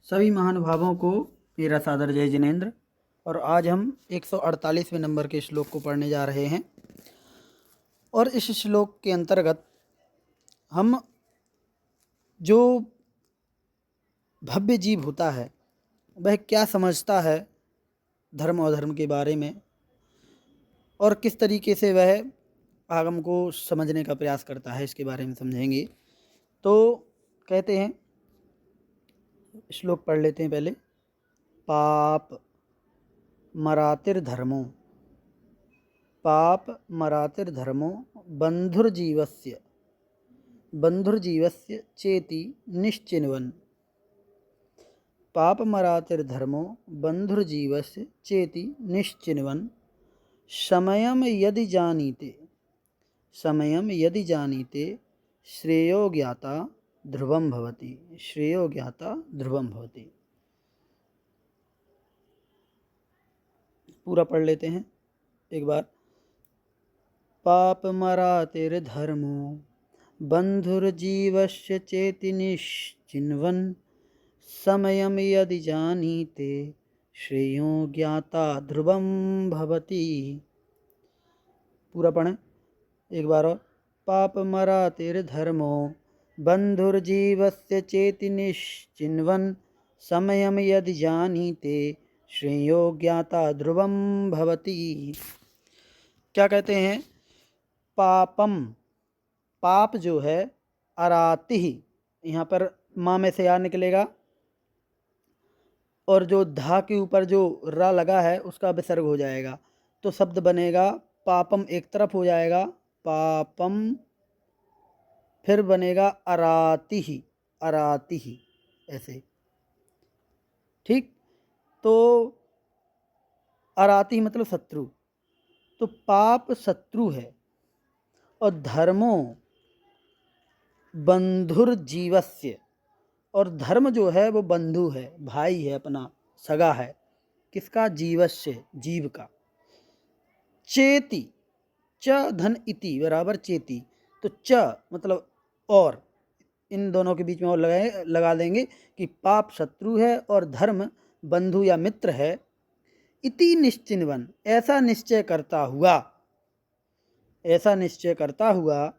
सभी महानुभावों को मेरा सादर जय जिनेन्द्र। और आज हम 148वें नंबर के श्लोक को पढ़ने जा रहे हैं। और इस श्लोक के अंतर्गत हम जो भव्य जीव होता है वह क्या समझता है धर्म और धर्म के बारे में, और किस तरीके से वह आगम को समझने का प्रयास करता है, इसके बारे में समझेंगे। तो कहते हैं, श्लोक पढ़ लेते हैं पहले। पाप मरातिर्धर्मो, पाप मरातिर्धर्मो बंधुर्जीवस्य, बंधुर्जीवस्य चेति निश्चिन्वन्। पाप मरातिर्धर्मो बंधुर्जीवस्य चेति निश्चिन्वन्। समयं यदि जानीते, समयं यदि जानीते श्रेयो ज्ञाता ध्रुवं भवति, श्रेयो ज्ञाता ध्रुवं भवति। पूरा पढ़ लेते हैं एक बार। पाप मरातिर्धर्मो बंधुर्जीवस्य चेति निश्चिन्वन्। समयं यदि जानीते श्रेयो ज्ञाता ध्रुवं भवति। पूरा पढ़ें एक बार और। पाप मरातिर्धर्मो बंधुर्जीवस्य चेति निश्चिन्वन्। समयं यदि जानीते श्रेयो ज्ञाता ध्रुवं भवति। क्या कहते हैं? पापम, पाप जो है, अराति, यहाँ पर माँ में से आ निकलेगा और जो धा के ऊपर जो रा लगा है उसका विसर्ग हो जाएगा, तो शब्द बनेगा पापम एक तरफ हो जाएगा, पापम, फिर बनेगा अराति ही, अराति ही, ऐसे। ठीक, तो अराति मतलब शत्रु, तो पाप शत्रु है और धर्मो बंधुर्जीवस्य, और धर्म जो है वो बंधु है, भाई है, अपना सगा है। किसका? जीवस्य, जीव का। चेति, च धन इति बराबर चेति, तो च मतलब और, इन दोनों के बीच में और लगा देंगे कि पाप शत्रु है और धर्म बंधु या मित्र है। इति निश्चिन्वन्, ऐसा निश्चय करता हुआ, ऐसा निश्चय करता हुआ।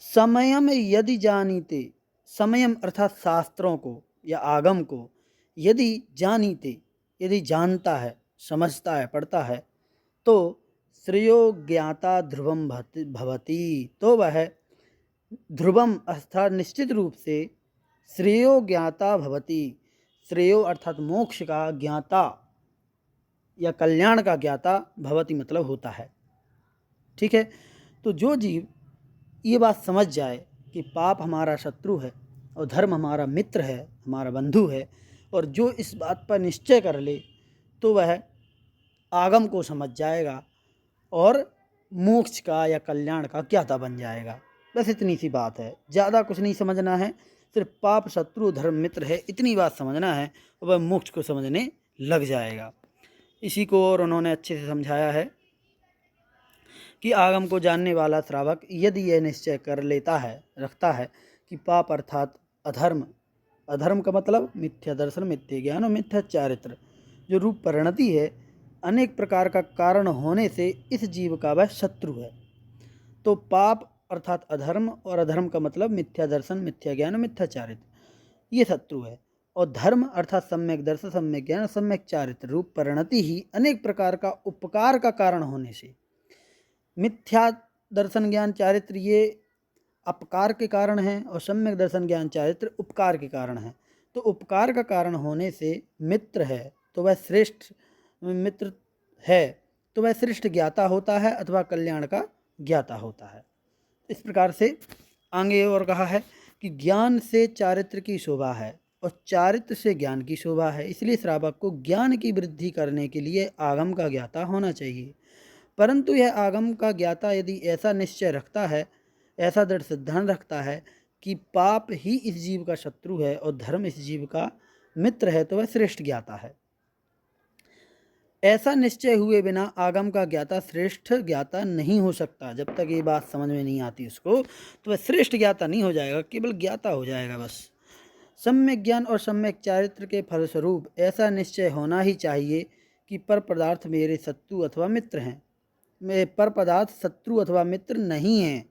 समयम यदि जानीते, समयम अर्थात शास्त्रों को या आगम को, यदि जानीते, यदि जानता है, समझता है, पढ़ता है, तो श्रेयो ज्ञाता ध्रुवम भवति, तो वह ध्रुवम अर्थात निश्चित रूप से, श्रेयो ज्ञाता भवति, श्रेयो अर्थात मोक्ष का, ज्ञाता या कल्याण का ज्ञाता, भवति मतलब होता है। ठीक है, तो जो जीव ये बात समझ जाए कि पाप हमारा शत्रु है और धर्म हमारा मित्र है, हमारा बंधु है, और जो इस बात पर निश्चय कर ले, तो वह आगम को समझ जाएगा और मोक्ष का या कल्याण का ज्ञाता बन जाएगा। बस इतनी सी बात है, ज़्यादा कुछ नहीं समझना है, सिर्फ पाप शत्रु धर्म मित्र है इतनी बात समझना है, वह मोक्ष को समझने लग जाएगा। इसी को और उन्होंने अच्छे से समझाया है कि आगम को जानने वाला श्रावक यदि यह निश्चय कर लेता है, रखता है कि पाप अर्थात अधर्म, अधर्म का मतलब मिथ्या दर्शन, मिथ्या ज्ञान और मिथ्या चारित्र, जो रूप परिणति है, अनेक प्रकार का कारण होने से इस जीव का वह शत्रु है। तो पाप अर्थात अधर्म, और अधर्म का मतलब मिथ्या दर्शन, मिथ्या ज्ञान और मिथ्या चारित्र, ये शत्रु है। और धर्म अर्थात सम्यक दर्शन, सम्यक ज्ञान, सम्यक चारित्र, रूप परिणति ही अनेक प्रकार का उपकार का कारण होने से, मिथ्या दर्शन ज्ञान चारित्र ये अपकार के कारण हैं और सम्यक दर्शन ज्ञान चारित्र उपकार के कारण हैं। तो उपकार का कारण होने से मित्र है, तो वह श्रेष्ठ मित्र है, तो वह श्रेष्ठ ज्ञाता होता है अथवा कल्याण का ज्ञाता होता है। इस प्रकार से आगे और कहा है कि ज्ञान से चारित्र की शोभा है और चारित्र से ज्ञान की शोभा है, इसलिए श्रावक को ज्ञान की वृद्धि करने के लिए आगम का ज्ञाता होना चाहिए। परंतु यह आगम का ज्ञाता यदि ऐसा निश्चय रखता है, ऐसा दृढ़ सिद्धांत रखता है कि पाप ही इस जीव का शत्रु है और धर्म इस जीव का मित्र है, तो वह श्रेष्ठ ज्ञाता है। ऐसा निश्चय हुए बिना आगम का ज्ञाता श्रेष्ठ ज्ञाता नहीं हो सकता। जब तक ये बात समझ में नहीं आती उसको, तो वह श्रेष्ठ ज्ञाता नहीं हो जाएगा, केवल ज्ञाता हो जाएगा बस। सम्यक ज्ञान और सम्यक चारित्र के फलस्वरूप ऐसा निश्चय होना ही चाहिए कि पर पदार्थ मेरे शत्रु अथवा मित्र हैं, मेरे पर पदार्थ शत्रु अथवा मित्र नहीं हैं।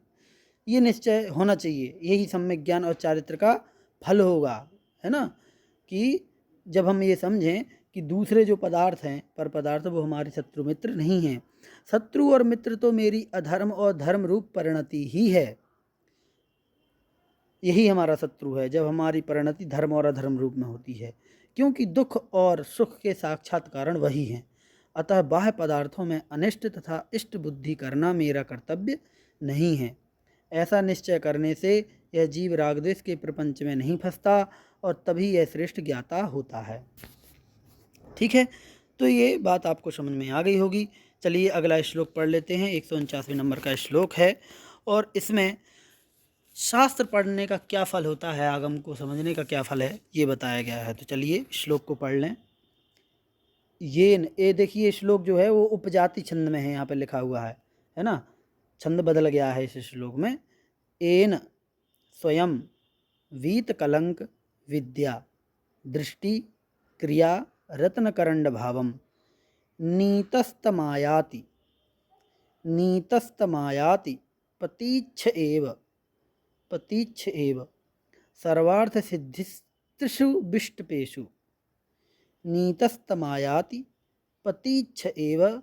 ये निश्चय होना चाहिए, यही सम्यक ज्ञान और चारित्र का फल होगा, है ना। कि जब हम ये समझें कि दूसरे जो पदार्थ हैं पर पदार्थ वो हमारे शत्रु मित्र नहीं हैं। शत्रु और मित्र तो मेरी अधर्म और धर्म रूप परिणति ही है, यही हमारा शत्रु है जब हमारी परिणति धर्म और अधर्म रूप में होती है, क्योंकि दुख और सुख के साक्षात कारण वही हैं। अतः बाह्य पदार्थों में अनिष्ट तथा इष्ट बुद्धि करना मेरा कर्तव्य नहीं है। ऐसा निश्चय करने से यह जीव रागद्वेष के प्रपंच में नहीं फंसता और तभी यह श्रेष्ठ ज्ञाता होता है। ठीक है, तो ये बात आपको समझ में आ गई होगी। चलिए अगला श्लोक पढ़ लेते हैं। 149वें नंबर का श्लोक है और इसमें शास्त्र पढ़ने का क्या फल होता है, आगम को समझने का क्या फल है, ये बताया गया है। तो चलिए श्लोक को पढ़ लें। ये देखिए श्लोक जो है वो उपजाति छंद में है, यहाँ पे लिखा हुआ है ना। छंद बदल गया है इस श्लोक में। एन स्वयं वीत कलंक विद्या दृष्टि क्रिया रत्नकरंड भावम नीतस्तमायाति पतीच्छ एव सर्वार्थ सिद्धिस्त्रिषु विष्टपेषु नीतस्तमायाति पतीच्छ एव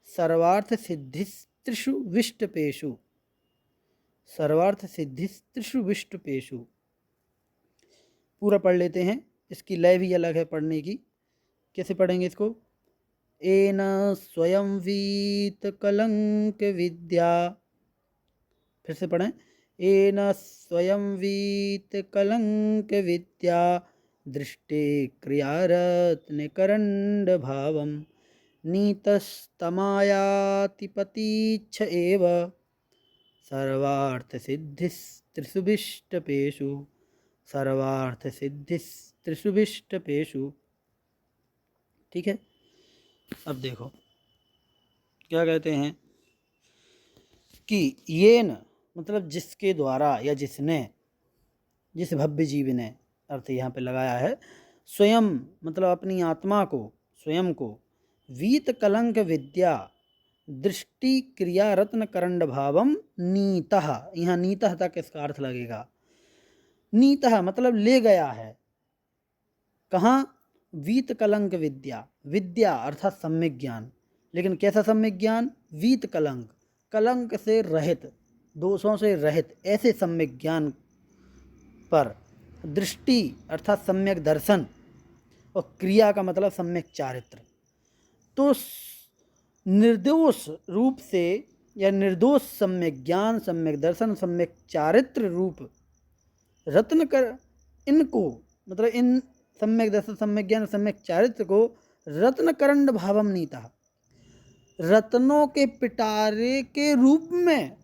सर्वार्थ सिद्धिस्त्रिषु विष्टपेषु। पूरा पढ़ लेते हैं, इसकी लय भी अलग है पढ़ने की। कैसे पढ़ेंगे इसको? एन स्वयं वीत कलंक विद्या, फिर से पढ़ें। एन स्वयं वीत कलंक विद्या दृष्टे क्रियारत्नकरंड भावम नीतस्तमायाति पतीच्छ एव सर्वार्थ सिद्धिस्त्रिषु विष्टपेषु। ठीक है, अब देखो क्या कहते हैं कि ये न मतलब जिसके द्वारा या जिसने, जिस भव्य जीव ने, अर्थ यहाँ पे लगाया है। स्वयं मतलब अपनी आत्मा को, स्वयं को, वीत कलंक विद्या दृष्टि क्रिया रत्न करंड भावम नीतः, यहाँ नीतः तक इसका अर्थ लगेगा। नीतः मतलब ले गया है, कहाँ? वीत कलंक विद्या, विद्या अर्थात सम्यक ज्ञान, लेकिन कैसा सम्यक ज्ञान? वीत कलंक, कलंक से रहित, दोषों से रहित ऐसे सम्यक ज्ञान पर। दृष्टि अर्थात सम्यक दर्शन, और क्रिया का मतलब सम्यक चारित्र। तो निर्दोष रूप से या निर्दोष सम्यक ज्ञान, सम्यक दर्शन, सम्यक चारित्र रूप रत्न कर, इनको मतलब इन सम्यक दर्शन, सम्यक ज्ञान, सम्यक चारित्र को रत्नकरंड भावम नीता, रत्नों के पिटारे के रूप में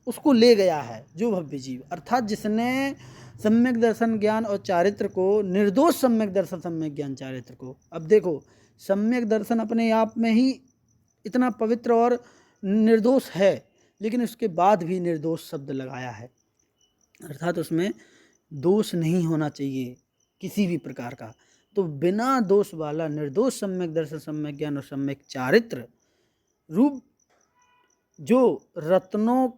उसको ले गया है जो भव्य जीव, अर्थात जिसने सम्यक दर्शन ज्ञान और चारित्र को, निर्दोष सम्यक दर्शन सम्यक ज्ञान चारित्र को। अब देखो सम्यक दर्शन अपने आप में ही इतना पवित्र और निर्दोष है, लेकिन उसके बाद भी निर्दोष शब्द लगाया है, अर्थात उसमें दोष नहीं होना चाहिए किसी भी प्रकार का। तो बिना दोष वाला निर्दोष सम्यक दर्शन सम्यक ज्ञान और सम्यक चारित्र रूप जो रत्नों,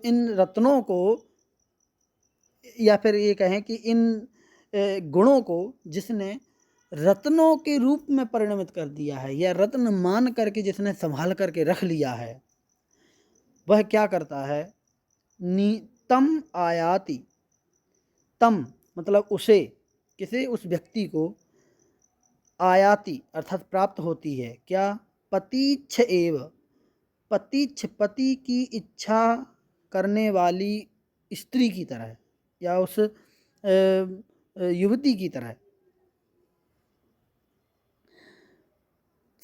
इन रत्नों को, या फिर ये कहें कि इन गुणों को जिसने रत्नों के रूप में परिणमित कर दिया है, या रत्न मान करके जिसने संभाल करके रख लिया है, वह क्या करता है? तम आयाति, तम मतलब उसे, किसे? उस व्यक्ति को, आयाति अर्थात प्राप्त होती है क्या? पतीच्छ एव, पतीच्छ पति की इच्छा करने वाली स्त्री की तरह, या उस युवती की तरह।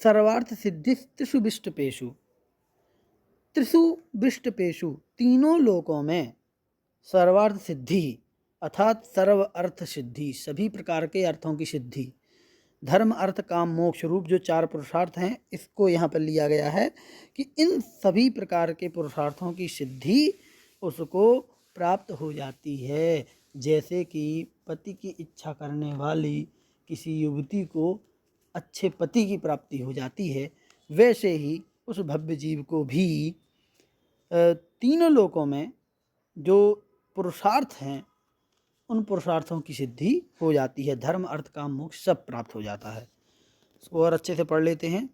सर्वार्थ सिद्धि त्रिषु विष्टपेषु, त्रिषु विष्टपेषु तीनों लोकों में सर्वार्थ सिद्धि अर्थात सर्व अर्थ सिद्धि, सभी प्रकार के अर्थों की सिद्धि, धर्म अर्थ काम मोक्ष रूप जो चार पुरुषार्थ हैं, इसको यहाँ पर लिया गया है कि इन सभी प्रकार के पुरुषार्थों की सिद्धि उसको प्राप्त हो जाती है। जैसे कि पति की इच्छा करने वाली किसी युवती को अच्छे पति की प्राप्ति हो जाती है, वैसे ही उस भव्य जीव को भी तीनों लोकों में जो पुरुषार्थ हैं उन पुरुषार्थों की सिद्धि हो जाती है। धर्म अर्थ काम मोक्ष सब प्राप्त हो जाता है। इसको और अच्छे से पढ़ लेते हैं।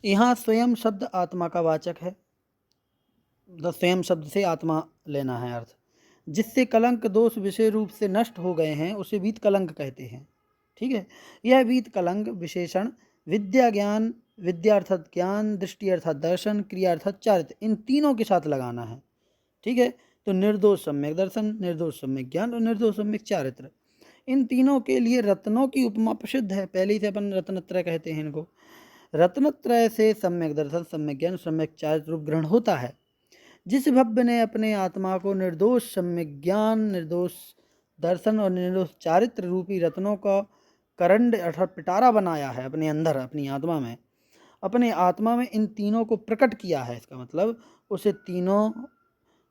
यहाँ स्वयं शब्द आत्मा का वाचक है। स्वयं शब्द से आत्मा लेना है अर्थ। जिससे कलंक दोष विषय रूप से नष्ट हो गए हैं उसे वीत कलंक कहते हैं। ठीक है, यह वीत कलंक विशेषण विद्या ज्ञान, विद्या अर्थात ज्ञान, दृष्टि अर्थात दर्शन, क्रिया अर्थात चारित्र, इन तीनों के साथ लगाना है। ठीक है, तो निर्दोष सम्यक दर्शन, निर्दोष सम्यक ज्ञान और निर्दोष सम्यक चारित्र, इन तीनों के लिए रत्नों की उपमा प्रसिद्ध है। पहले ही से अपन रत्नत्रय कहते हैं इनको। रत्नत्रय से सम्यक दर्शन, सम्यक ज्ञान, सम्यक चारित्र रूप ग्रहण होता है। जिस भव्य ने अपने आत्मा को निर्दोष सम्यक ज्ञान, निर्दोष दर्शन और निर्दोष चारित्र रूपी रत्नों का करंड अर्थात पिटारा बनाया है अपने अंदर, अपनी आत्मा में इन तीनों को प्रकट किया है, इसका मतलब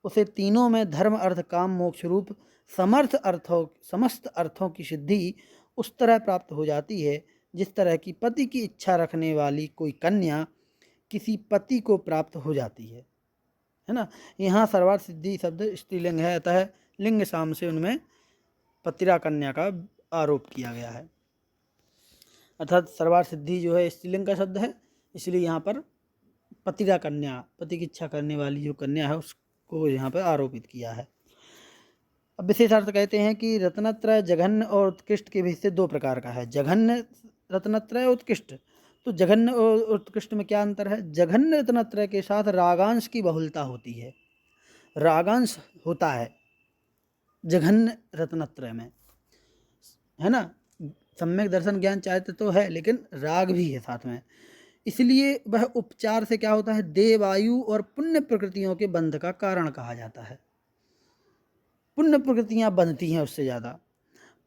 उसे तीनों में धर्म अर्थ काम मोक्ष रूप समस्त अर्थों की सिद्धि उस तरह प्राप्त हो जाती है जिस तरह की पति की इच्छा रखने वाली कोई कन्या किसी पति को प्राप्त हो जाती है ना। यहाँ सर्वार्थ सिद्धि शब्द स्त्रीलिंग है, अतः लिंग साम से उनमें पतिरा कन्या का आरोप किया गया है। अर्थात सर्वार्थ सिद्धि जो है स्त्रीलिंग का शब्द है, इसलिए यहाँ पर पतिरा कन्या, पति की इच्छा करने वाली जो कन्या है उसको यहाँ पर आरोपित किया है। अब विशेषार्थ कहते हैं कि रत्नत्रय जघन्य और उत्कृष्ट के भी से दो प्रकार का है। जघन्य रत्नत्रय उत्कृष्ट, तो जघन्य और उत्कृष्ट में क्या अंतर है? जघन्य रत्नत्रय के साथ रागांश की बहुलता होती है, रागांश होता है जघन्य रत्नत्रय में, है ना। सम्यक दर्शन ज्ञान चारित्र तो है लेकिन राग भी है साथ में, इसलिए वह उपचार से क्या होता है? देवायु और पुण्य प्रकृतियों के बंध का कारण कहा जाता है। पुण्य प्रकृतियां बंधती हैं उससे ज़्यादा।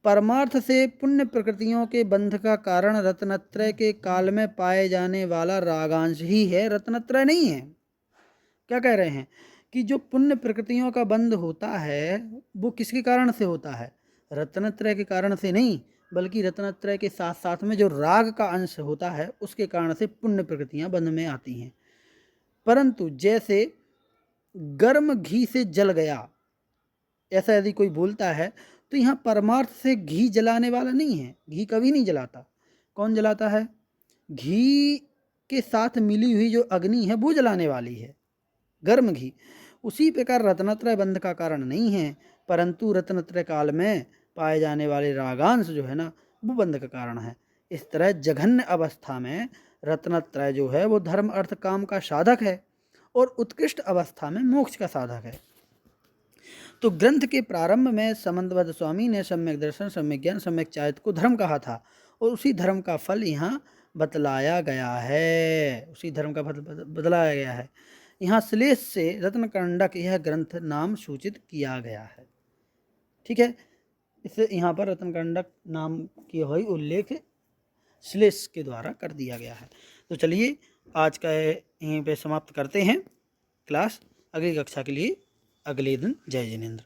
परमार्थ से पुण्य प्रकृतियों के बंध का कारण रत्नत्रय के काल में पाए जाने वाला रागांश ही है, रत्नत्रय नहीं है। क्या कह रहे हैं कि जो पुण्य प्रकृतियों का बंध होता है वो किसके कारण से होता है? रत्नत्रय के कारण से नहीं, बल्कि रत्नत्रय के साथ साथ में जो राग का अंश होता है उसके कारण से पुण्य प्रकृतियां बंध में आती हैं। परंतु जैसे गर्म घी से जल गया, ऐसा यदि कोई बोलता है तो यहाँ परमार्थ से घी जलाने वाला नहीं है, घी कभी नहीं जलाता। कौन जलाता है? घी के साथ मिली हुई जो अग्नि है वो जलाने वाली है, गर्म घी। उसी प्रकार रत्नत्रय बंध का कारण नहीं है, परंतु रत्नत्रय काल में पाए जाने वाले रागांश जो है ना वो बंध का कारण है। इस तरह जघन्य अवस्था में रत्नत्रय जो है वो धर्म अर्थ काम का साधक है और उत्कृष्ट अवस्था में मोक्ष का साधक है। तो ग्रंथ के प्रारंभ में समंतबद्ध स्वामी ने सम्यक दर्शन, सम्यक ज्ञान, सम्यक चारित्र को धर्म कहा था और उसी धर्म का फल यहाँ बतलाया गया है, उसी धर्म का फल बतलाया गया है। यहाँ श्लेष से रत्नकंडक यह ग्रंथ नाम सूचित किया गया है। ठीक है, इससे यहाँ पर रत्नकंडक नाम की हुई उल्लेख श्लेष के द्वारा कर दिया गया है। तो चलिए आज का यहीं पे समाप्त करते हैं क्लास। अगली कक्षा के लिए अगले दिन। जय जिनेंद्र।